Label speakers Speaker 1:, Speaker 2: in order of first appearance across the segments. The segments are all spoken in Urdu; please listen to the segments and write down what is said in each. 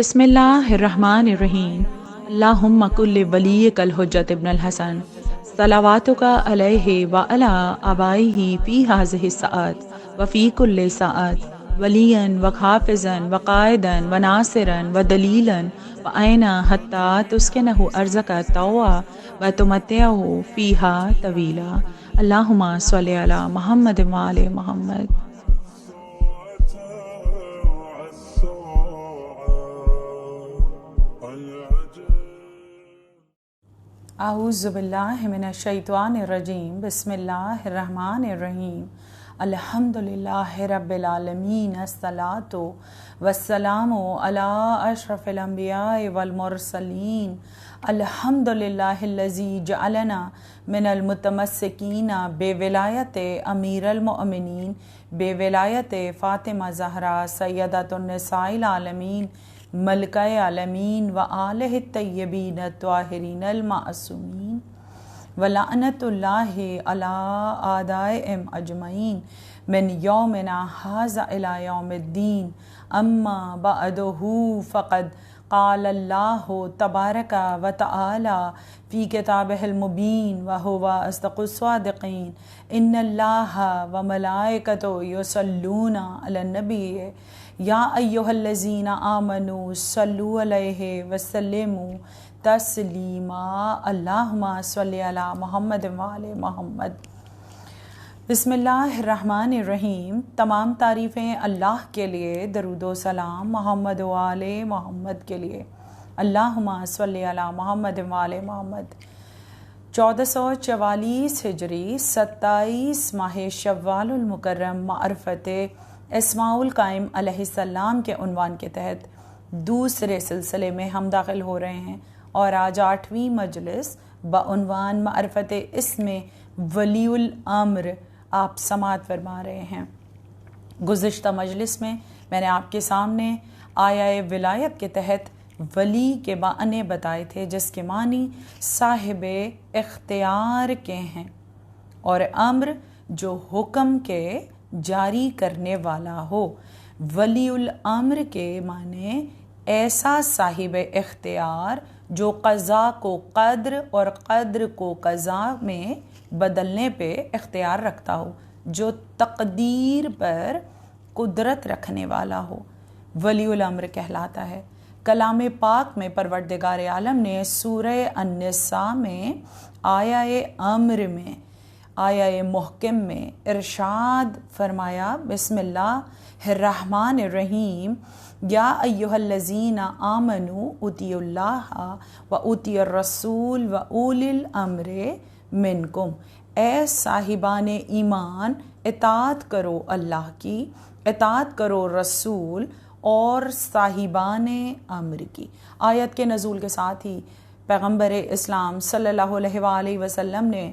Speaker 1: بسم اللہ الرحمن الرحیم اللہم کل ولیک الحجت ابن الحسن صلواتک علیہ وعلی آبائہ فی ہذہ الساعات وفی کل ساعت ولیا وحافظا وقائدا وناصرا ودلیلا وعینا حتی تسکنہ ارضک طوعا وتمتعہ فیہا طویلا اللہم صلی علی محمد وعلی محمد۔ اعوذ باللہ من الشیطان الرجیم، بسم اللہ الرحمن الرحیم، الحمدللہ رب العالمین، الصلاۃ والسلام علی اشرف الانبیاء والمرسلین، الحمدللہ الذی جعلنا من المتمسکین بولایت امیر المؤمنین بولایت فاطمہ زہرا سیدۃ النساء العالمین ملکہ عالمین و آلہ الطیبین الطاہرین المعصومین ولعنت اللہ علی اعدائہم اجمعین من یومنا ھذا الی یوم الدین، اما بعدہ فقد قال اللہ تبارک و تعالی فی کتابہ المبین وہو اصدق الصادقین، ان اللہ و ملائکتہ یصلون علی النبی یا ایہا الذین آمنوا صلوا علیہ وسلموا تسلیما، اللہم صلی علی محمد وعلی محمد۔ بسم اللہ الرحمن الرحیم، تمام تعریفیں اللہ کے لیے، درود و سلام محمد وعلی محمد کے لیے، اللہم صلی علی محمد وعلی محمد۔ 1444 ہجری، 27 ماہ شوال المکرم، معرفت اسماء القائم علیہ السلام کے عنوان کے تحت دوسرے سلسلے میں ہم داخل ہو رہے ہیں، اور آج 8ویں مجلس بعنوان معرفت اسم ولی الامر آپ سماعت فرما رہے ہیں۔ گزشتہ مجلس میں نے آپ کے سامنے آیہ ولایت کے تحت ولی کے معنی بتائے تھے، جس کے معنی صاحب اختیار کے ہیں، اور امر جو حکم کے جاری کرنے والا ہو۔ ولی الامر کے معنی ایسا صاحب اختیار جو قضا کو قدر اور قدر کو قضا میں بدلنے پہ اختیار رکھتا ہو، جو تقدیر پر قدرت رکھنے والا ہو، ولی الامر کہلاتا ہے۔ کلام پاک میں پروردگار عالم نے سورہ النساء میں آیہ امر میں، آیہ محکم میں ارشاد فرمایا، بسم اللہ الرحمن الرحیم، یا ایہا الذین آمنوا اطیعوا اللہ و اطیعوا الرسول و اولی الامر منکم، اے صاحبان ایمان اطاعت کرو اللہ کی، اطاعت کرو رسول اور صاحبان امر کی۔ آیت کے نزول کے ساتھ ہی پیغمبر اسلام صلی اللہ علیہ وآلہ وسلم نے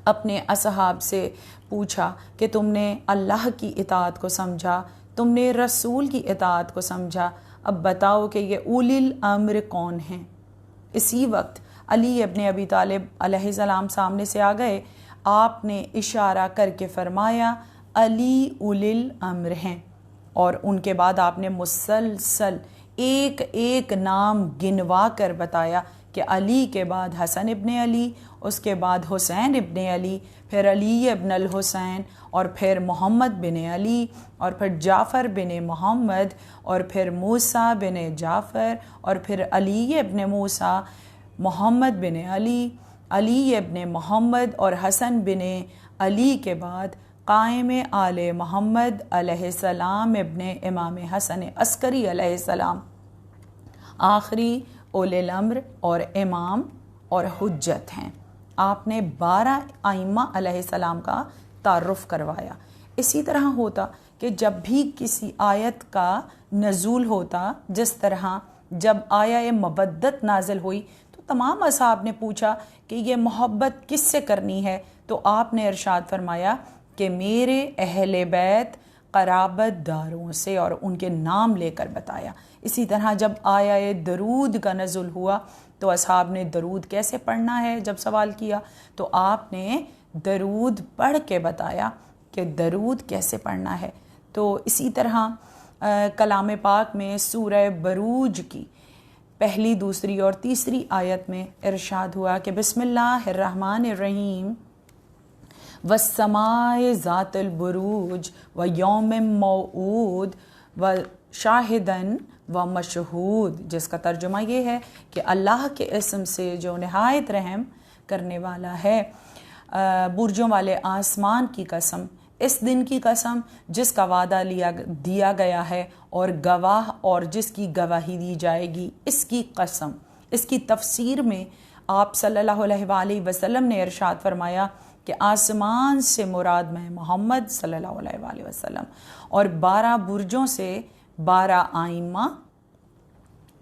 Speaker 1: اپنے اصحاب سے پوچھا کہ تم نے اللہ کی اطاعت کو سمجھا، تم نے رسول کی اطاعت کو سمجھا، اب بتاؤ کہ یہ اولی الامر کون ہیں؟ اسی وقت علی ابن ابی طالب علیہ السلام سامنے سے آ گئے، آپ نے اشارہ کر کے فرمایا علی اولی الامر ہیں، اور ان کے بعد آپ نے مسلسل ایک ایک نام گنوا کر بتایا کہ علی کے بعد حسن ابن علی، اس کے بعد حسین ابن علی، پھر علی ابن الحسین، اور پھر محمد بن علی، اور پھر جعفر بن محمد، اور پھر موسیٰ بن جعفر، اور پھر علی ابن موسیٰ، محمد بن علی، علی ابن محمد اور حسن بن علی کے بعد قائم آل محمد علیہ السلام ابن امام حسن عسکری علیہ السلام، آخری اولی الامر اور امام اور حجت ہیں۔ آپ نے 12 ائمہ علیہ السلام کا تعارف کروایا۔ اسی طرح ہوتا کہ جب بھی کسی آیت کا نزول ہوتا، جس طرح جب آیہ مودت نازل ہوئی تو تمام اصحاب نے پوچھا کہ یہ محبت کس سے کرنی ہے، تو آپ نے ارشاد فرمایا کہ میرے اہل بیت قرابت داروں سے، اور ان کے نام لے کر بتایا۔ اسی طرح جب آیہ درود کا نزول ہوا تو اصحاب نے درود کیسے پڑھنا ہے جب سوال کیا، تو آپ نے درود پڑھ کے بتایا کہ درود کیسے پڑھنا ہے۔ تو اسی طرح کلام پاک میں سورہ بروج کی پہلی، دوسری اور تیسری آیت میں ارشاد ہوا کہ بسم اللہ الرحمن الرحیم والسماء ذات البروج ویوم موعود وشاہدن ومشہود، جس کا ترجمہ یہ ہے کہ اللہ کے اسم سے جو نہایت رحم کرنے والا ہے، برجوں والے آسمان کی قسم، اس دن کی قسم جس کا وعدہ دیا گیا ہے، اور گواہ اور جس کی گواہی دی جائے گی، اس کی قسم۔ اس کی تفسیر میں آپ صلی اللہ علیہ وآلہ وسلم نے ارشاد فرمایا کہ آسمان سے مراد میں محمد صلی اللہ علیہ وآلہ وسلم، اور 12 برجوں سے 12 آئمہ،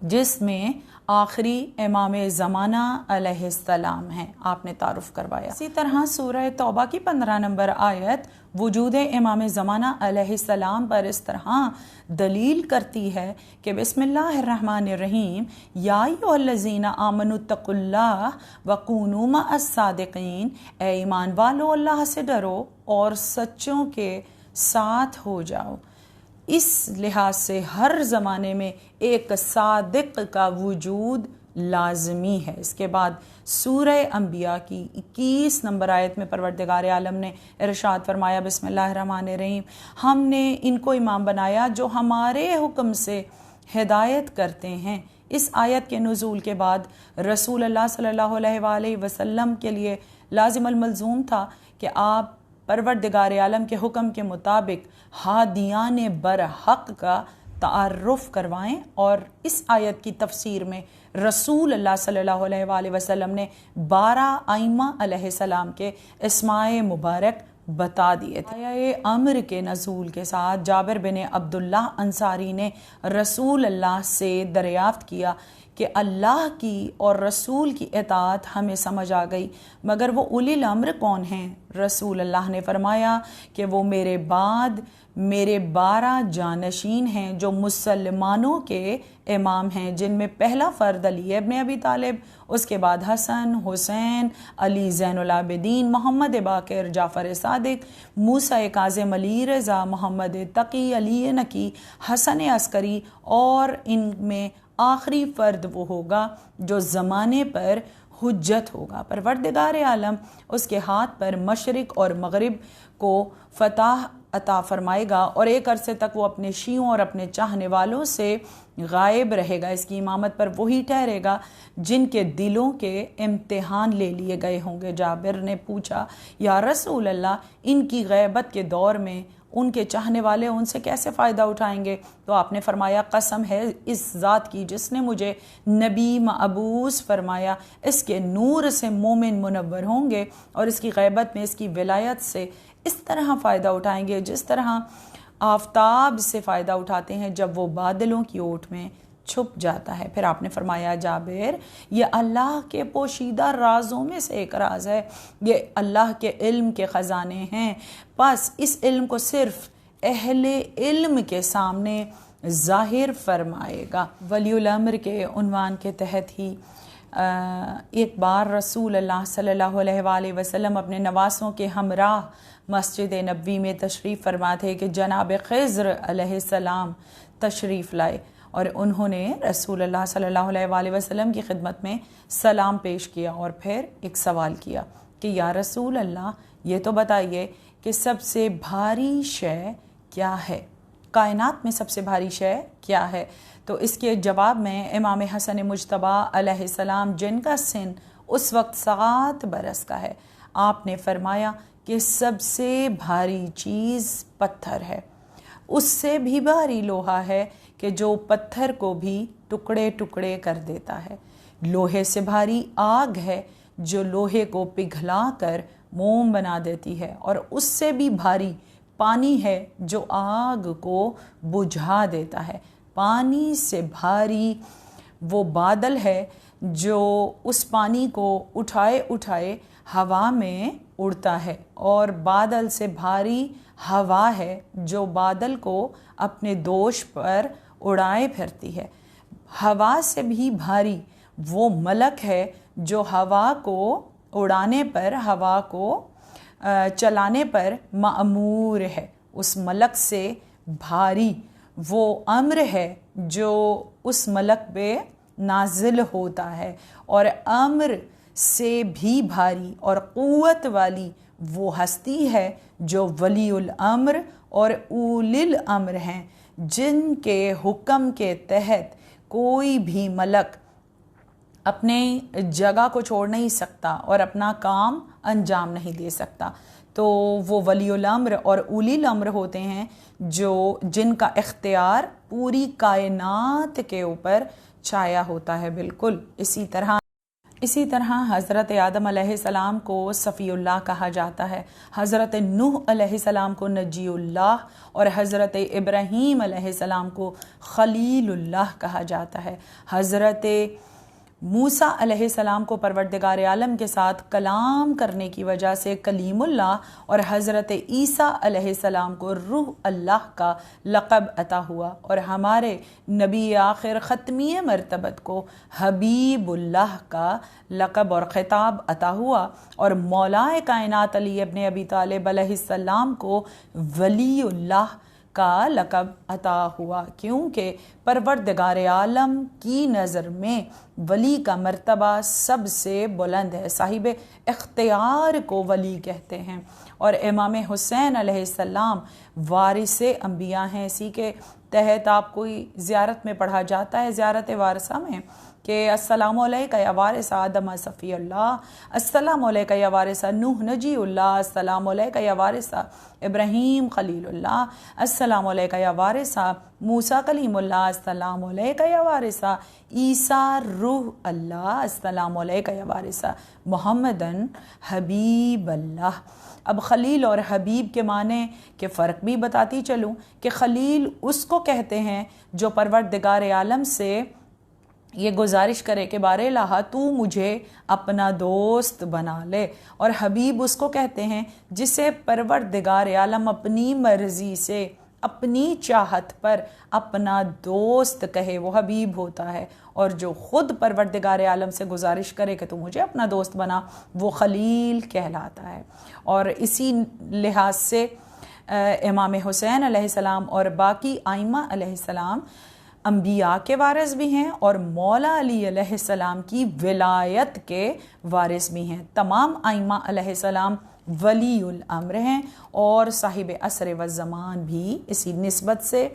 Speaker 1: جس میں آخری امام زمانہ علیہ السلام ہیں، آپ نے تعارف کروایا۔ اسی طرح سورہ توبہ کی 15 نمبر آیت وجود امام زمانہ علیہ السلام پر اس طرح دلیل کرتی ہے کہ بسم اللہ الرحمن الرحیم یا ایھا الذین آمنوا اتقوا اللہ وکونوا مع الصادقین، اے ایمان والو اللہ سے ڈرو اور سچوں کے ساتھ ہو جاؤ۔ اس لحاظ سے ہر زمانے میں ایک صادق کا وجود لازمی ہے۔ اس کے بعد سورہ انبیاء کی 21 نمبر آیت میں پروردگار عالم نے ارشاد فرمایا بسم اللہ الرحمن الرحیم، ہم نے ان کو امام بنایا جو ہمارے حکم سے ہدایت کرتے ہیں۔ اس آیت کے نزول کے بعد رسول اللہ صلی اللہ علیہ وآلہ وسلم کے لیے لازم الملزوم تھا کہ آپ پروردگار عالم کے حکم کے مطابق ہادیان برحق کا تعارف کروائیں، اور اس آیت کی تفسیر میں رسول اللہ صلی اللہ علیہ وآلہ وسلم نے 12 ائمہ علیہ السلام کے اسماء مبارک بتا دیے تھے۔ آیہ امر کے نزول کے ساتھ جابر بن عبداللہ انصاری نے رسول اللہ سے دریافت کیا کہ اللہ کی اور رسول کی اطاعت ہمیں سمجھ آ گئی، مگر وہ اولی الامر کون ہیں؟ رسول اللہ نے فرمایا کہ وہ میرے بعد میرے 12 جانشین ہیں جو مسلمانوں کے امام ہیں، جن میں پہلا فرد علی ابن ابی طالب، اس کے بعد حسن، حسین، علی زین العابدین، محمد باقر، جعفر صادق، موسیٰ کاظم، علی رضا، محمد تقی، علی نقی، حسن عسکری، اور ان میں آخری فرد وہ ہوگا جو زمانے پر حجت ہوگا۔ پروردگار عالم اس کے ہاتھ پر مشرق اور مغرب کو فتح عطا فرمائے گا، اور ایک عرصے تک وہ اپنے شیعوں اور اپنے چاہنے والوں سے غائب رہے گا۔ اس کی امامت پر وہی ٹھہرے گا جن کے دلوں کے امتحان لے لیے گئے ہوں گے۔ جابر نے پوچھا یا رسول اللہ، ان کی غیبت کے دور میں ان کے چاہنے والے ان سے کیسے فائدہ اٹھائیں گے؟ تو آپ نے فرمایا قسم ہے اس ذات کی جس نے مجھے نبی مبعوث فرمایا، اس کے نور سے مومن منور ہوں گے، اور اس کی غیبت میں اس کی ولایت سے اس طرح فائدہ اٹھائیں گے جس طرح آفتاب سے فائدہ اٹھاتے ہیں جب وہ بادلوں کی اوٹ میں چھپ جاتا ہے۔ پھر آپ نے فرمایا جابر، یہ اللہ کے پوشیدہ رازوں میں سے ایک راز ہے، یہ اللہ کے علم کے خزانے ہیں، بس اس علم کو صرف اہل علم کے سامنے ظاہر فرمائے گا۔ ولی الامر کے عنوان کے تحت ہی ایک بار رسول اللہ صلی اللہ علیہ وآلہ وسلم اپنے نواسوں کے ہمراہ مسجد نبوی میں تشریف فرما تھے کہ جناب خضر علیہ السلام تشریف لائے، اور انہوں نے رسول اللہ صلی اللہ علیہ وآلہ وسلم کی خدمت میں سلام پیش کیا، اور پھر ایک سوال کیا کہ یا رسول اللہ، یہ تو بتائیے کہ سب سے بھاری شے کیا ہے؟ کائنات میں سب سے بھاری شے کیا ہے؟ تو اس کے جواب میں امام حسن مجتبیٰ علیہ السلام، جن کا سن اس وقت 7 برس کا ہے، آپ نے فرمایا کہ سب سے بھاری چیز پتھر ہے، اس سے بھی بھاری لوہا ہے کہ جو پتھر کو بھی ٹکڑے ٹکڑے کر دیتا ہے، لوہے سے بھاری آگ ہے جو لوہے کو پگھلا کر موم بنا دیتی ہے، اور اس سے بھی بھاری پانی ہے جو آگ کو بجھا دیتا ہے، پانی سے بھاری وہ بادل ہے جو اس پانی کو اٹھائے اٹھائے ہوا میں اڑتا ہے، اور بادل سے بھاری ہوا ہے جو بادل کو اپنے دوش پر اڑائے پھرتی ہے، ہوا سے بھی بھاری وہ ملک ہے جو ہوا کو اڑانے پر، ہوا کو چلانے پر مأمور ہے، اس ملک سے بھاری وہ امر ہے جو اس ملک پہ نازل ہوتا ہے، اور امر سے بھی بھاری اور قوت والی وہ ہستی ہے جو ولی الامر اور اولی الامر ہیں، جن کے حکم کے تحت کوئی بھی ملک اپنے جگہ کو چھوڑ نہیں سکتا اور اپنا کام انجام نہیں دے سکتا۔ تو وہ ولی الامر اور اولی الامر ہوتے ہیں جن کا اختیار پوری کائنات کے اوپر چھایا ہوتا ہے۔ بالکل اسی طرح حضرت آدم علیہ السلام کو صفی اللہ کہا جاتا ہے، حضرت نوح علیہ السلام کو نجی اللہ، اور حضرت ابراہیم علیہ السلام کو خلیل اللہ کہا جاتا ہے۔ حضرت موسیٰ علیہ السلام کو پروردگار عالم کے ساتھ کلام کرنے کی وجہ سے کلیم اللہ، اور حضرت عیسیٰ علیہ السلام کو روح اللہ کا لقب عطا ہوا، اور ہمارے نبی آخر ختمی مرتبت کو حبیب اللہ کا لقب اور خطاب عطا ہوا، اور مولا کائنات علی ابن ابی طالب علیہ السلام کو ولی اللہ کا لقب عطا ہوا، کیونکہ پروردگار عالم کی نظر میں ولی کا مرتبہ سب سے بلند ہے، صاحب اختیار کو ولی کہتے ہیں۔ اور امام حسین علیہ السلام وارث انبیاء ہیں، اسی کے تحت آپ کوئی زیارت میں پڑھا جاتا ہے، زیارت وارثہ میں، کہ السلام علیکہ یا وارث آدم صفی اللہ، السلام علیکہ یا وارث نوح نجی اللہ، السلام علیکہ یا وارث ابراہیم خلیل اللہ، السلام علیکہ یا وارث موسیٰ کلیم اللہ، السلام علیکہ یا وارث عیسیٰ روح اللہ، السلام علیکہ یا وارث محمدن حبیب اللہ۔ اب خلیل اور حبیب کے معنی کے فرق بھی بتاتی چلوں کہ خلیل اس کو کہتے ہیں جو پروردگار عالم سے یہ گزارش کرے کہ بارے الہ تو مجھے اپنا دوست بنا لے، اور حبیب اس کو کہتے ہیں جسے پروردگار عالم اپنی مرضی سے اپنی چاہت پر اپنا دوست کہے، وہ حبیب ہوتا ہے، اور جو خود پروردگار عالم سے گزارش کرے کہ تو مجھے اپنا دوست بنا، وہ خلیل کہلاتا ہے۔ اور اسی لحاظ سے امام حسین علیہ السلام اور باقی ائمہ علیہ السلام انبیاء کے وارث بھی ہیں اور مولا علی علیہ السلام کی ولایت کے وارث بھی ہیں۔ تمام ائمہ علیہ السلام ولی الامر ہیں، اور صاحب عصر و زمان بھی اسی نسبت سے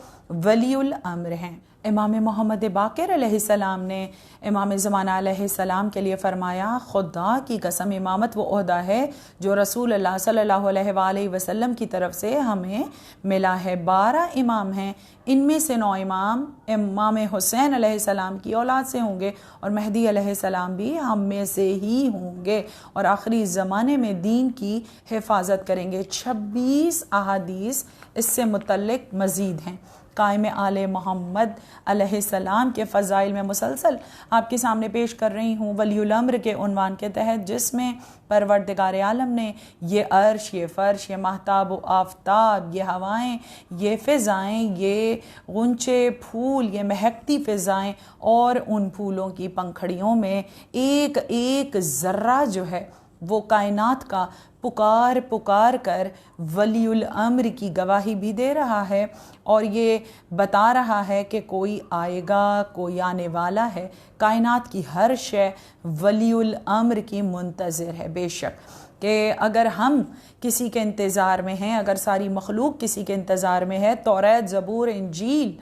Speaker 1: ولی الامر ہیں۔ امام محمد باقر علیہ السلام نے امام زمانہ علیہ السلام کے لیے فرمایا، خدا کی قسم امامت وہ عہدہ ہے جو رسول اللہ صلی اللہ علیہ وآلہ وسلم کی طرف سے ہمیں ملا ہے۔ 12 امام ہیں، ان میں سے 9 امام امام حسین علیہ السلام کی اولاد سے ہوں گے، اور مہدی علیہ السلام بھی ہم میں سے ہی ہوں گے، اور آخری زمانے میں دین کی حفاظت کریں گے۔ 26 احادیث اس سے متعلق مزید ہیں۔ قائم آل محمد علیہ السلام کے فضائل میں مسلسل آپ کے سامنے پیش کر رہی ہوں، ولی الامر کے عنوان کے تحت، جس میں پروردگار عالم نے یہ عرش، یہ فرش، یہ مہتاب و آفتاب، یہ ہوائیں، یہ فضائیں، یہ غنچے پھول، یہ مہکتی فضائیں، اور ان پھولوں کی پنکھڑیوں میں ایک ایک ذرہ جو ہے وہ کائنات کا پکار کر ولی الامر کی گواہی بھی دے رہا ہے، اور یہ بتا رہا ہے کہ کوئی آئے گا، کوئی آنے والا ہے۔ کائنات کی ہر شے ولی الامر کی منتظر ہے۔ بے شک کہ اگر ہم کسی کے انتظار میں ہیں، اگر ساری مخلوق کسی کے انتظار میں ہے، توریت، زبور، انجیل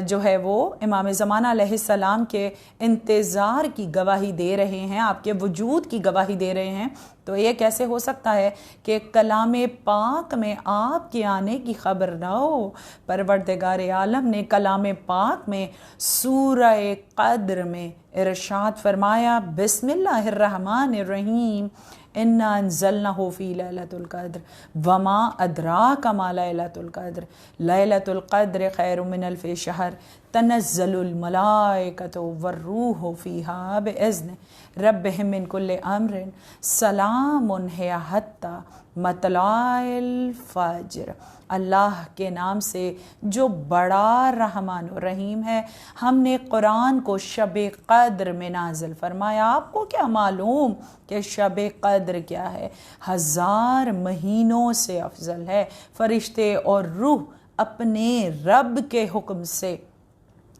Speaker 1: جو ہے وہ امام زمانہ علیہ السلام کے انتظار کی گواہی دے رہے ہیں، آپ کے وجود کی گواہی دے رہے ہیں، تو یہ کیسے ہو سکتا ہے کہ کلام پاک میں آپ کے آنے کی خبر نہ ہو؟ پروردگار عالم نے کلام پاک میں سورہ قدر میں ارشاد فرمایا، بسم اللہ الرحمن الرحیم، انا انزلناہ فی لیلۃ القدر وما ادراک ما لیلۃ القدر لیلۃ القدر خیر من الف شہر تنزل الملائکۃ والروح فیہا باذن ربہم من کل امر سلام ہی حتی مطلع الفجر۔ اللہ کے نام سے جو بڑا رحمان و رحیم ہے، ہم نے قرآن کو شب قدر میں نازل فرمایا۔ آپ کو کیا معلوم کہ شب قدر کیا ہے؟ 1000 مہینوں سے افضل ہے۔ فرشتے اور روح اپنے رب کے حکم سے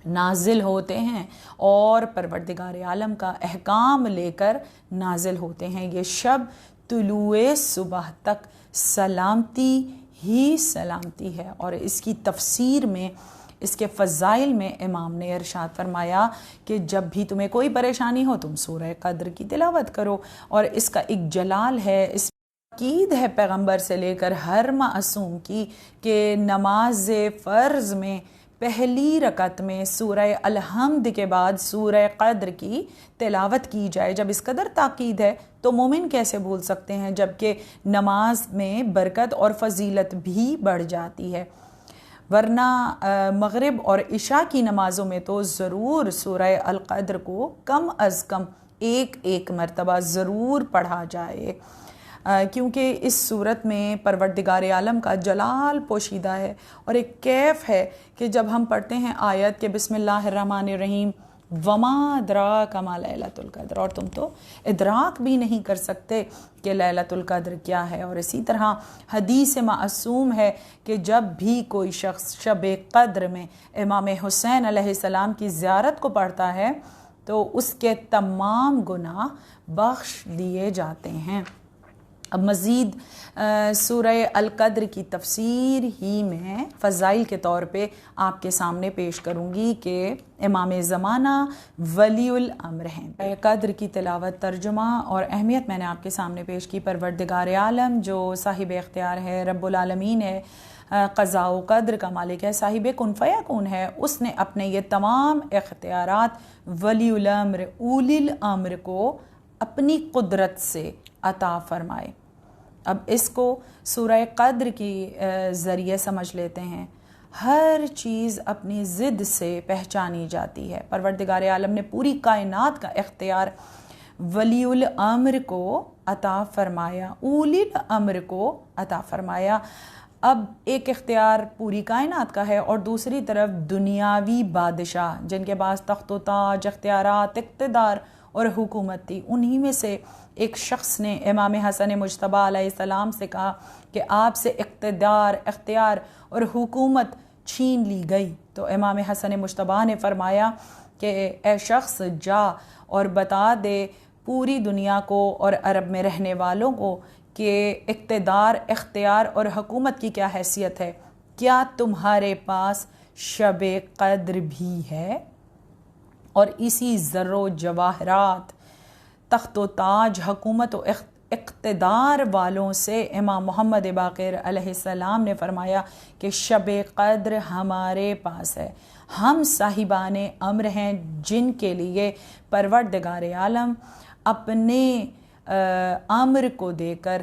Speaker 1: نازل ہوتے ہیں اور پروردگار عالم کا احکام لے کر نازل ہوتے ہیں۔ یہ شب طلوع صبح تک سلامتی ہی سلامتی ہے۔ اور اس کی تفسیر میں، اس کے فضائل میں امام نے ارشاد فرمایا کہ جب بھی تمہیں کوئی پریشانی ہو تم سورہ قدر کی تلاوت کرو، اور اس کا ایک جلال ہے، اس تاکید ہے پیغمبر سے لے کر ہر معصوم کی کہ نماز فرض میں پہلی رکعت میں سورہ الحمد کے بعد سورہ قدر کی تلاوت کی جائے۔ جب اس قدر تاکید ہے تو مومن کیسے بھول سکتے ہیں، جبکہ نماز میں برکت اور فضیلت بھی بڑھ جاتی ہے۔ ورنہ مغرب اور عشاء کی نمازوں میں تو ضرور سورہ القدر کو کم از کم ایک مرتبہ ضرور پڑھا جائے، کیونکہ اس صورت میں پروردگار عالم کا جلال پوشیدہ ہے، اور ایک کیف ہے کہ جب ہم پڑھتے ہیں آیت کہ بسم اللہ الرحمن الرحیم وما ادراک ما لیلۃ القدر، اور تم تو ادراک بھی نہیں کر سکتے کہ لیلۃ القدر کیا ہے۔ اور اسی طرح حدیث معصوم ہے کہ جب بھی کوئی شخص شب قدر میں امام حسین علیہ السلام کی زیارت کو پڑھتا ہے تو اس کے تمام گناہ بخش دیے جاتے ہیں۔ اب مزید سورہ القدر کی تفسیر ہی میں فضائل کے طور پہ آپ کے سامنے پیش کروں گی کہ امام زمانہ ولی الامر ہیں۔ قدر کی تلاوت، ترجمہ اور اہمیت میں نے آپ کے سامنے پیش کی۔ پروردگار عالم جو صاحب اختیار ہے، رب العالمین ہے، قضاء و قدر کا مالک ہے، صاحب کن فیکون ہے، اس نے اپنے یہ تمام اختیارات ولی الامر، اولی الامر کو اپنی قدرت سے عطا فرمائے۔ اب اس کو سورہ قدر کی ذریعے سمجھ لیتے ہیں۔ ہر چیز اپنی ضد سے پہچانی جاتی ہے۔ پروردگار عالم نے پوری کائنات کا اختیار ولی الامر کو عطا فرمایا، اولی الامر کو عطا فرمایا۔ اب ایک اختیار پوری کائنات کا ہے اور دوسری طرف دنیاوی بادشاہ جن کے پاس تخت و تاج، اختیارات، اقتدار اور حکومت تھی، انہی میں سے ایک شخص نے امام حسن مجتبیٰ علیہ السلام سے کہا کہ آپ سے اقتدار، اختیار اور حکومت چھین لی گئی، تو امام حسن مجتبیٰ نے فرمایا کہ اے شخص جا اور بتا دے پوری دنیا کو اور عرب میں رہنے والوں کو کہ اقتدار، اختیار اور حکومت کی کیا حیثیت ہے، کیا تمہارے پاس شب قدر بھی ہے؟ اور اسی زر و جواہرات، تخت و تاج، حکومت و اقتدار والوں سے امام محمد باقر علیہ السلام نے فرمایا کہ شب قدر ہمارے پاس ہے، ہم صاحبان امر ہیں جن کے لیے پروردگار عالم اپنے امر کو دے کر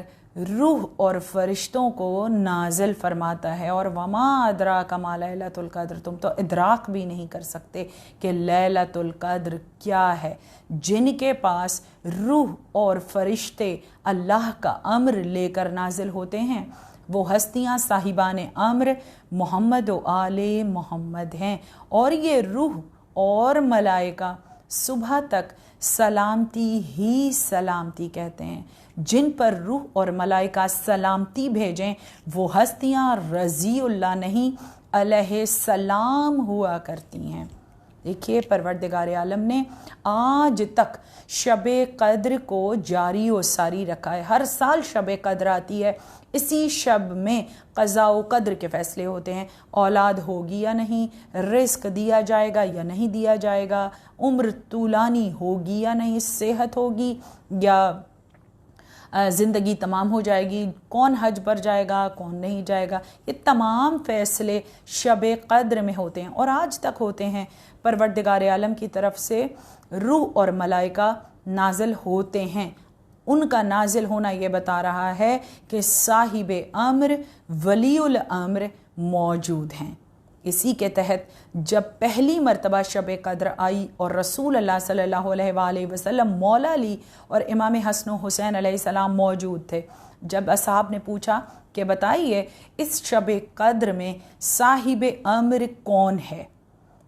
Speaker 1: روح اور فرشتوں کو نازل فرماتا ہے۔ اور وما ادراک ما لیلۃ القدر، تم تو ادراک بھی نہیں کر سکتے کہ لیلۃ القدر کیا ہے۔ جن کے پاس روح اور فرشتے اللہ کا امر لے کر نازل ہوتے ہیں وہ ہستیاں صاحبان امر محمد و آل محمد ہیں، اور یہ روح اور ملائکہ صبح تک سلامتی ہی سلامتی کہتے ہیں۔ جن پر روح اور ملائکہ سلامتی بھیجیں وہ ہستیاں رضی اللہ نہیں علیہ السلام ہوا کرتی ہیں۔ دیکھیے پروردگار عالم نے آج تک شب قدر کو جاری و ساری رکھا ہے۔ ہر سال شب قدر آتی ہے، اسی شب میں قضاء و قدر کے فیصلے ہوتے ہیں، اولاد ہوگی یا نہیں، رزق دیا جائے گا یا نہیں دیا جائے گا، عمر طولانی ہوگی یا نہیں، صحت ہوگی یا زندگی تمام ہو جائے گی، کون حج پر جائے گا کون نہیں جائے گا۔ یہ تمام فیصلے شب قدر میں ہوتے ہیں اور آج تک ہوتے ہیں۔ پروردگار عالم کی طرف سے روح اور ملائکہ نازل ہوتے ہیں۔ ان کا نازل ہونا یہ بتا رہا ہے کہ صاحب امر ولی الامر موجود ہیں۔ اسی کے تحت جب پہلی مرتبہ شب قدر آئی اور رسول اللہ صلی اللہ علیہ وآلہ وسلم، مولا علی اور امام حسن و حسین علیہ السلام موجود تھے، جب اصحاب نے پوچھا کہ بتائیے اس شب قدر میں صاحب امر کون ہے،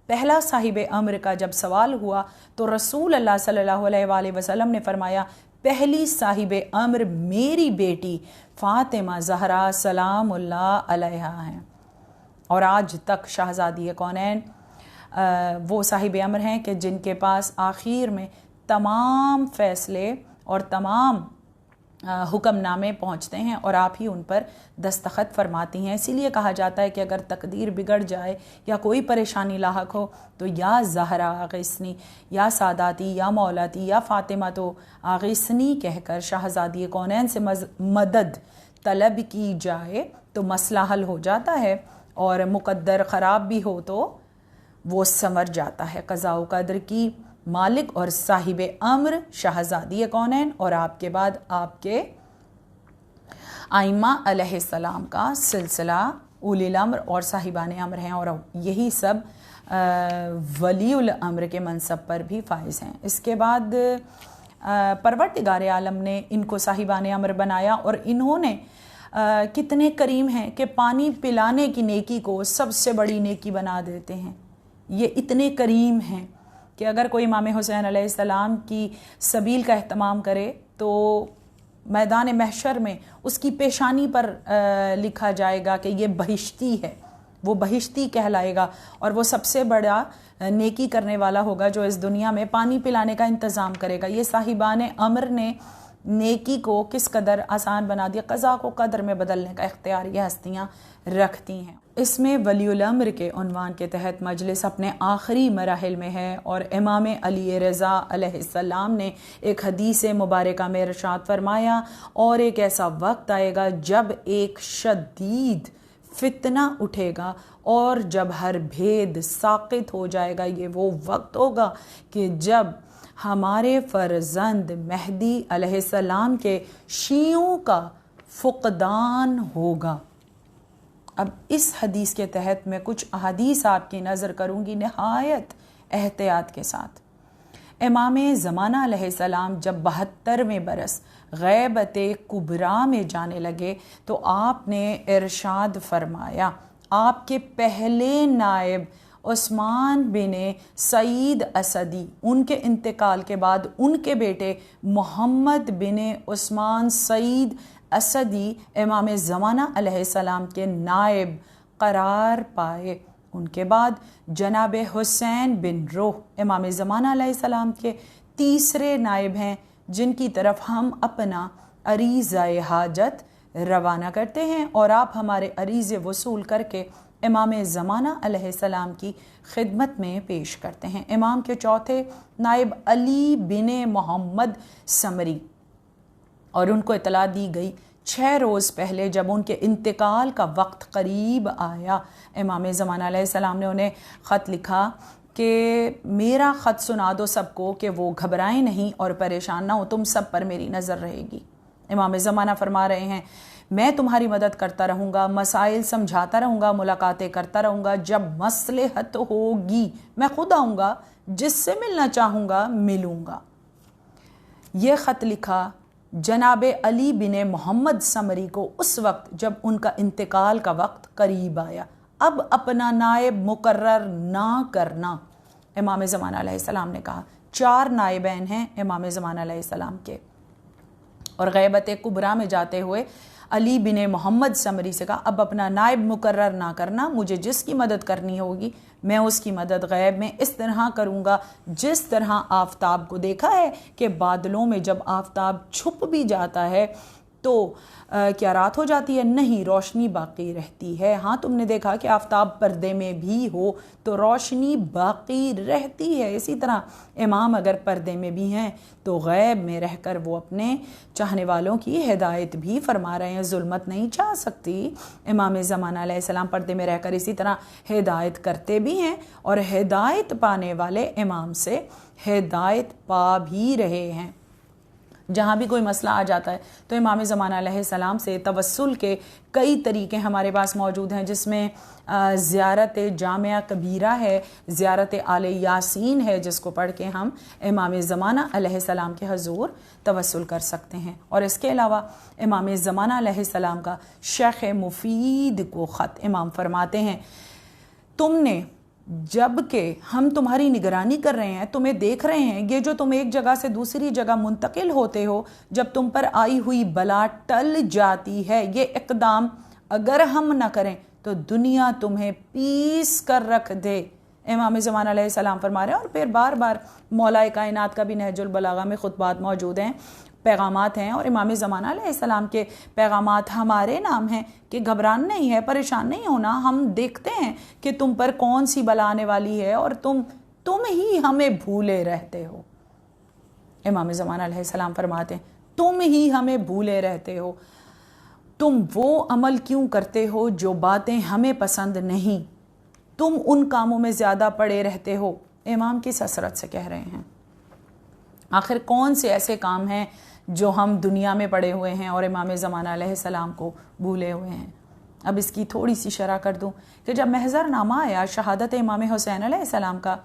Speaker 1: پہلا صاحب امر کا جب سوال ہوا تو رسول اللہ صلی اللہ علیہ وآلہ وسلم نے فرمایا پہلی صاحب امر میری بیٹی فاطمہ زہرا سلام اللہ علیہا ہیں۔ اور آج تک شہزادی کونین وہ صاحب امر ہیں کہ جن کے پاس آخر میں تمام فیصلے اور تمام حکم نامے پہنچتے ہیں اور آپ ہی ان پر دستخط فرماتی ہیں۔ اسی لیے کہا جاتا ہے کہ اگر تقدیر بگڑ جائے یا کوئی پریشانی لاحق ہو تو یا زہرا آغیثنی، یا ساداتی، یا مولاتی، یا فاطمہ تو آغیثنی کہہ کر شہزادی کونین سے مدد طلب کی جائے تو مسئلہ حل ہو جاتا ہے، اور مقدر خراب بھی ہو تو وہ سنور جاتا ہے۔ قضاء و قدر کی مالک اور صاحب امر شہزادی کونین اور آپ کے بعد آپ کے ائمہ علیہ السلام کا سلسلہ اولی الامر اور صاحبان امر ہیں، اور یہی سب ولی الامر کے منصب پر بھی فائز ہیں۔ اس کے بعد پروردگار عالم نے ان کو صاحبان امر بنایا، اور انہوں نے کتنے کریم ہیں کہ پانی پلانے کی نیکی کو سب سے بڑی نیکی بنا دیتے ہیں۔ یہ اتنے کریم ہیں کہ اگر کوئی امام حسین علیہ السلام کی سبیل کا اہتمام کرے تو میدان محشر میں اس کی پیشانی پر لکھا جائے گا کہ یہ بہشتی ہے، وہ بہشتی کہلائے گا، اور وہ سب سے بڑا نیکی کرنے والا ہوگا جو اس دنیا میں پانی پلانے کا انتظام کرے گا۔ یہ صاحبان امر نے نیکی کو کس قدر آسان بنا دیا، قضا کو قدر میں بدلنے کا اختیار یہ ہستیاں رکھتی ہیں۔ اس میں ولی الامر کے عنوان کے تحت مجلس اپنے آخری مراحل میں ہے، اور امام علی رضا علیہ السلام نے ایک حدیث مبارکہ میں ارشاد فرمایا، اور ایک ایسا وقت آئے گا جب ایک شدید فتنہ اٹھے گا اور جب ہر بھید ساقط ہو جائے گا۔ یہ وہ وقت ہوگا کہ جب ہمارے فرزند مہدی علیہ السلام کے شیعوں کا فقدان ہوگا۔ اب اس حدیث کے تحت میں کچھ احادیث آپ کی نظر کروں گی نہایت احتیاط کے ساتھ۔ امام زمانہ علیہ السلام جب 72ویں برس غیبت کبریٰ میں جانے لگے تو آپ نے ارشاد فرمایا، آپ کے پہلے نائب عثمان بن سعید اسدی، ان کے انتقال کے بعد ان کے بیٹے محمد بن عثمان سعید اسدی امام زمانہ علیہ السلام کے نائب قرار پائے۔ ان کے بعد جناب حسین بن روح امام زمانہ علیہ السلام کے تیسرے نائب ہیں، جن کی طرف ہم اپنا عریضہ حاجت روانہ کرتے ہیں، اور آپ ہمارے عریضے وصول کر کے امام زمانہ علیہ السلام کی خدمت میں پیش کرتے ہیں۔ امام کے چوتھے نائب علی بن محمد سمری، اور ان کو اطلاع دی گئی 6 روز پہلے جب ان کے انتقال کا وقت قریب آیا۔ امام زمانہ علیہ السلام نے انہیں خط لکھا کہ میرا خط سنا دو سب کو کہ وہ گھبرائیں نہیں اور پریشان نہ ہو، تم سب پر میری نظر رہے گی۔ امام زمانہ فرما رہے ہیں، میں تمہاری مدد کرتا رہوں گا، مسائل سمجھاتا رہوں گا، ملاقاتیں کرتا رہوں گا، جب مصلحت ہوگی میں خود آؤں گا، جس سے ملنا چاہوں گا ملوں گا۔ یہ خط لکھا جناب علی بن محمد سمری کو اس وقت جب ان کا انتقال کا وقت قریب آیا۔ اب اپنا نائب مقرر نہ کرنا، امام زمانہ علیہ السلام نے کہا۔ 4 نائبین ہیں امام زمانہ علیہ السلام کے، اور غیبت کبریٰ میں جاتے ہوئے علی بن محمد سمری سے کہا اب اپنا نائب مقرر نہ کرنا، مجھے جس کی مدد کرنی ہوگی میں اس کی مدد غیب میں اس طرح کروں گا جس طرح آفتاب کو دیکھا ہے کہ بادلوں میں جب آفتاب چھپ بھی جاتا ہے تو کیا رات ہو جاتی ہے؟ نہیں، روشنی باقی رہتی ہے۔ ہاں، تم نے دیکھا کہ آفتاب پردے میں بھی ہو تو روشنی باقی رہتی ہے۔ اسی طرح امام اگر پردے میں بھی ہیں تو غیب میں رہ کر وہ اپنے چاہنے والوں کی ہدایت بھی فرما رہے ہیں، ظلمت نہیں چاہ سکتی۔ امام زمانہ علیہ السلام پردے میں رہ کر اسی طرح ہدایت کرتے بھی ہیں، اور ہدایت پانے والے امام سے ہدایت پا بھی رہے ہیں۔ جہاں بھی کوئی مسئلہ آ جاتا ہے تو امام زمانہ علیہ السلام سے توسل کے کئی طریقے ہمارے پاس موجود ہیں، جس میں زیارت جامعہ کبیرہ ہے، زیارت آل یاسین ہے، جس کو پڑھ کے ہم امام زمانہ علیہ السلام کے حضور توسل کر سکتے ہیں۔ اور اس کے علاوہ امام زمانہ علیہ السلام کا شیخ مفید کو خط امام فرماتے ہیں، تم نے جب کہ ہم تمہاری نگرانی کر رہے ہیں، تمہیں دیکھ رہے ہیں، یہ جو تم ایک جگہ سے دوسری جگہ منتقل ہوتے ہو، جب تم پر آئی ہوئی بلا ٹل جاتی ہے، یہ اقدام اگر ہم نہ کریں تو دنیا تمہیں پیس کر رکھ دے. امام زمان علیہ السلام فرما رہے ہیں. اور پھر بار بار مولا کائنات کا بھی نہج البلاغہ میں خطبات موجود ہیں، پیغامات ہیں، اور امام زمانہ علیہ السلام کے پیغامات ہمارے نام ہیں کہ گھبران نہیں ہے، پریشان نہیں ہونا. ہم دیکھتے ہیں کہ تم پر کون سی بلا آنے والی ہے اور تم ہی ہمیں بھولے رہتے ہو. امام زمانہ علیہ السلام فرماتے ہیں تم ہی ہمیں بھولے رہتے ہو. تم وہ عمل کیوں کرتے ہو جو باتیں ہمیں پسند نہیں؟ تم ان کاموں میں زیادہ پڑے رہتے ہو. امام کس حسرت سے کہہ رہے ہیں؟ آخر کون سے ایسے کام ہیں جو ہم دنیا میں پڑے ہوئے ہیں اور امام زمانہ علیہ السلام کو بھولے ہوئے ہیں؟ اب اس کی تھوڑی سی شرح کر دوں کہ جب محضر نامہ آیا شہادت امام حسین علیہ السلام کا،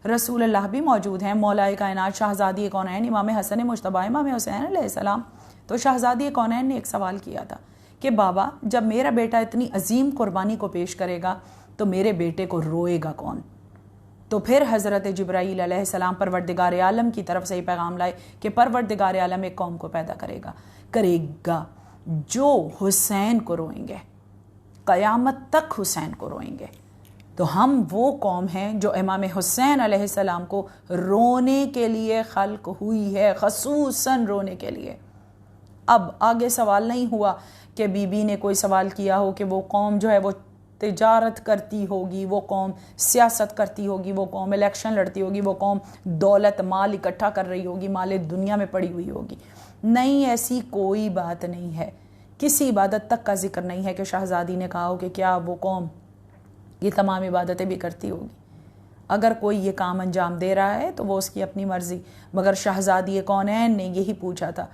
Speaker 1: رسول اللہ بھی موجود ہیں، مولا کائنات شہزادی کونین امام حسن مجتبی امام حسین علیہ السلام. تو شہزادی کونین نے ایک سوال کیا تھا کہ بابا جب میرا بیٹا اتنی عظیم قربانی کو پیش کرے گا تو میرے بیٹے کو روئے گا کون؟ تو پھر حضرت جبرائیل علیہ السلام پروردگار عالم کی طرف سے یہ پیغام لائے کہ پروردگار عالم ایک قوم کو پیدا کرے گا جو حسین کو روئیں گے، قیامت تک حسین کو روئیں گے. تو ہم وہ قوم ہیں جو امام حسین علیہ السلام کو رونے کے لیے خلق ہوئی ہے، خصوصاً رونے کے لیے. اب آگے سوال نہیں ہوا کہ بی بی نے کوئی سوال کیا ہو کہ وہ قوم جو ہے وہ تجارت کرتی ہوگی، وہ قوم سیاست کرتی ہوگی، وہ قوم الیکشن لڑتی ہوگی، وہ قوم دولت مال اکٹھا کر رہی ہوگی، مال دنیا میں پڑی ہوئی ہوگی. نہیں، ایسی کوئی بات نہیں ہے. کسی عبادت تک کا ذکر نہیں ہے کہ شہزادی نے کہا ہو کہ کیا وہ قوم یہ تمام عبادتیں بھی کرتی ہوگی. اگر کوئی یہ کام انجام دے رہا ہے تو وہ اس کی اپنی مرضی. مگر شہزادی کونین نے یہی پوچھا تھا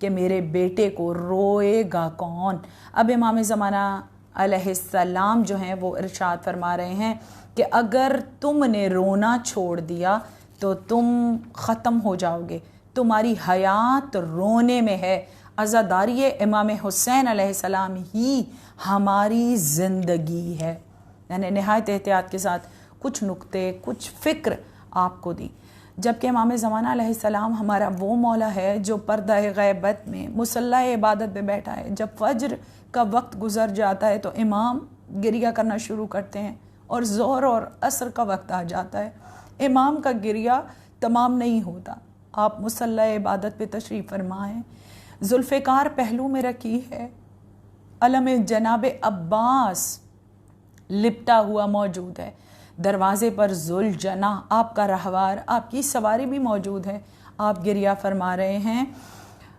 Speaker 1: کہ میرے بیٹے کو روئے گا کون؟ اب امام زمانہ علیہ السلام جو ہیں وہ ارشاد فرما رہے ہیں کہ اگر تم نے رونا چھوڑ دیا تو تم ختم ہو جاؤ گے. تمہاری حیات رونے میں ہے. عزاداری امام حسین علیہ السلام ہی ہماری زندگی ہے. یعنی نہایت احتیاط کے ساتھ کچھ نکتے، کچھ فکر آپ کو دی. جبکہ امام زمانہ علیہ السلام ہمارا وہ مولا ہے جو پردہ غیبت میں مصلی عبادت پہ بیٹھا ہے. جب فجر کا وقت گزر جاتا ہے تو امام گریہ کرنا شروع کرتے ہیں اور ظہر اور عصر کا وقت آ جاتا ہے. امام کا گریہ تمام نہیں ہوتا. آپ مصلی عبادت پہ تشریف فرما ہیں، ذوالفقار پہلو میں رکھی ہے، علم جناب عباس لپٹا ہوا موجود ہے، دروازے پر ذوالجناح آپ کا رہوار، آپ کی سواری بھی موجود ہے. آپ گریہ فرما رہے ہیں.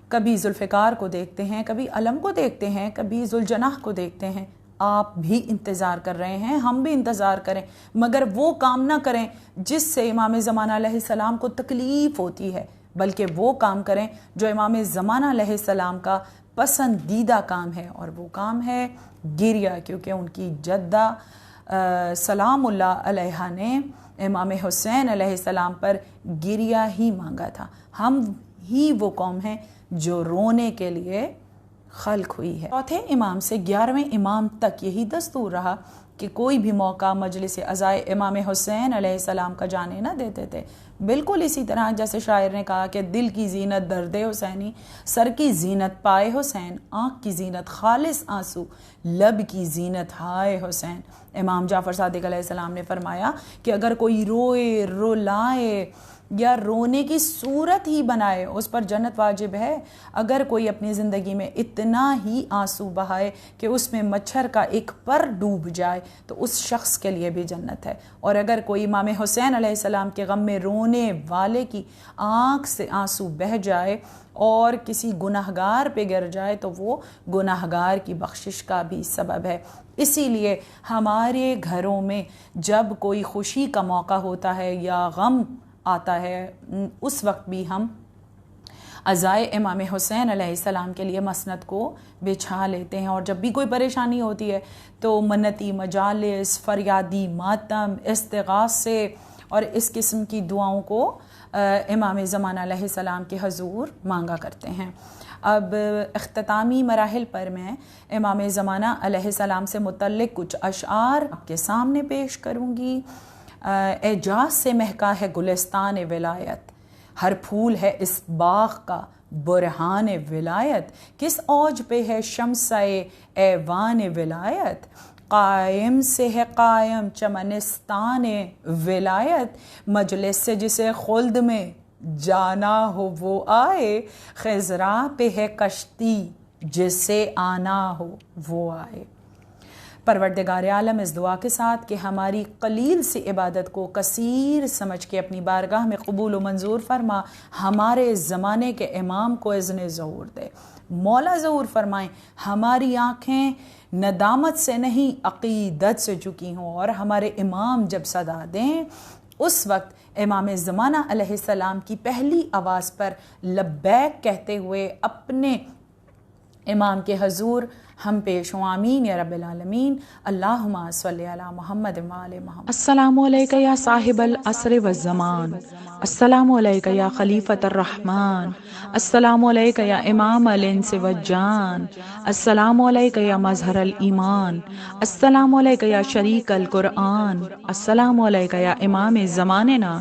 Speaker 1: کبھی ذوالفقار کو دیکھتے ہیں، کبھی علم کو دیکھتے ہیں، کبھی ذوالجناح کو دیکھتے ہیں. آپ بھی انتظار کر رہے ہیں، ہم بھی انتظار کریں، مگر وہ کام نہ کریں جس سے امام زمانہ علیہ السلام کو تکلیف ہوتی ہے، بلکہ وہ کام کریں جو امام زمانہ علیہ السلام کا پسندیدہ کام ہے، اور وہ کام ہے گریہ. کیونکہ ان کی جدہ سلام اللہ علیہ نے امام حسین علیہ السلام پر گریہ ہی مانگا تھا. ہم ہی وہ قوم ہیں جو رونے کے لیے خلق ہوئی ہے. چوتھے امام سے 11ویں امام تک یہی دستور رہا کہ کوئی بھی موقع مجلس عزائے امام حسین علیہ السلام کا جانے نہ دیتے تھے. بالکل اسی طرح جیسے شاعر نے کہا کہ دل کی زینت درد حسینی، سر کی زینت پائے حسین، آنکھ کی زینت خالص آنسو، لب کی زینت ہائے حسین. امام جعفر صادق علیہ السلام نے فرمایا کہ اگر کوئی روئے، رولائے یا رونے کی صورت ہی بنائے اس پر جنت واجب ہے. اگر کوئی اپنی زندگی میں اتنا ہی آنسو بہائے کہ اس میں مچھر کا ایک پر ڈوب جائے تو اس شخص کے لیے بھی جنت ہے. اور اگر کوئی امام حسین علیہ السلام کے غم میں رونے والے کی آنکھ سے آنسو بہہ جائے اور کسی گناہگار پہ گر جائے تو وہ گناہگار کی بخشش کا بھی سبب ہے. اسی لیے ہمارے گھروں میں جب کوئی خوشی کا موقع ہوتا ہے یا غم آتا ہے اس وقت بھی ہم عزائے امام حسین علیہ السلام کے لیے مسند کو بچھا لیتے ہیں. اور جب بھی کوئی پریشانی ہوتی ہے تو منتی مجالس، فریادی ماتم، استغاثے اور اس قسم کی دعاؤں کو امام زمانہ علیہ السلام کے حضور مانگا کرتے ہیں. اب اختتامی مراحل پر میں امام زمانہ علیہ السلام سے متعلق کچھ اشعار آپ کے سامنے پیش کروں گی. اعجاز سے مہکا ہے گلستان ولایت، ہر پھول ہے اس باغ کا برہان ولایت، کس اوج پہ ہے شمسۂ ایوان ولایت، قائم سے ہے قائم چمنستان ولایت، مجلس سے جسے خلد میں جانا ہو وہ آئے، خضرا پہ ہے کشتی جسے آنا ہو وہ آئے۔ پروردگار عالم اس دعا کے ساتھ کہ ہماری قلیل سی عبادت کو کثیر سمجھ کے اپنی بارگاہ میں قبول و منظور فرما، ہمارے زمانے کے امام کو اذن ظہور دے۔ مولا ظہور فرمائیں ہماری آنکھیں ندامت سے نہیں عقیدت سے جھکی ہوں، اور ہمارے امام جب صدا دیں اس وقت امام زمانہ علیہ السلام کی پہلی آواز پر لبیک کہتے ہوئے اپنے امام کے حضور ہم پیش ہوں۔ آمین یا رب العالمین۔ اللہم صلی علی محمد وآل محمد۔
Speaker 2: السلام علیکہ یا صاحب العصر والزمان، السلام علیکہ یا خلیفۃ الرحمن، السلام علیکہ یا امام الانس والجان، السلام علیکہ یا مظہر الایمان، السلام علیکہ یا شریک القرآن، السلام علیکہ یا امام زماننا،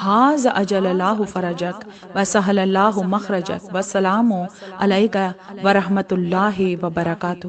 Speaker 2: حاز اجل اللہ فرجک وسہل اللہ مخرجک، والسلام علیکہ ورحمۃ اللہ وبرکاتہ۔